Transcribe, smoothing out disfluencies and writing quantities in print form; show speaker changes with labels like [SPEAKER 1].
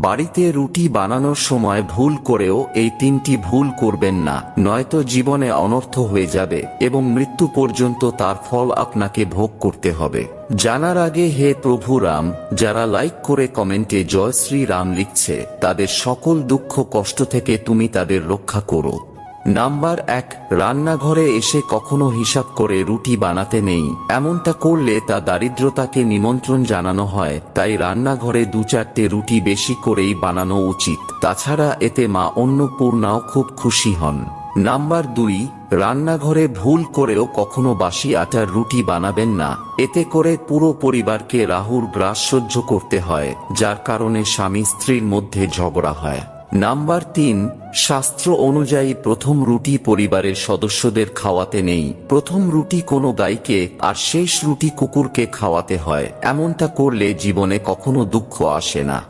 [SPEAKER 1] বাড়িতে রুটি বানানোর সময় ভুল করেও এই তিনটি ভুল করবেন না, নয়তো জীবনে অনর্থ হয়ে যাবে এবং মৃত্যু পর্যন্ত তার ফল আপনাকে ভোগ করতে হবে। জানার আগে হে প্রভু রাম, যারা লাইক করে কমেন্টে জয় শ্রী রাম লিখছে, তাদের সকল দুঃখ কষ্ট থেকে তুমি তাদের রক্ষা করো। নাম্বার 1, রান্নাঘরে এসে কখনো হিসাব করে রুটি বানাতে নেই। এমনটা করলে তা দারিদ্রতাকে নিমন্ত্রণ জানানো হয়, তাই রান্নাঘরে 2-4টে রুটি বেশি করেই বানানো উচিত। তাছাড়া এতে মা অন্নপূর্ণাও খুব খুশি হন। নাম্বার 2, রান্নাঘরে ভুল করেও কখনো বাসি আটার রুটি বানাবেন না। এতে করে পুরো পরিবারকে রাহুর গ্রাস সহ্য করতে হয়, যার কারণে স্বামী স্ত্রীর মধ্যে ঝগড়া হয়। নাম্বার 3, শাস্ত্র অনুযায়ী প্রথম রুটি পরিবারের সদস্যদের খাওয়াতে নেই। প্রথম রুটি কোনো গাইকে আর শেষ রুটি কুকুরকে খাওয়াতে হয়। এমনটা করলে জীবনে কখনো দুঃখ আসে না।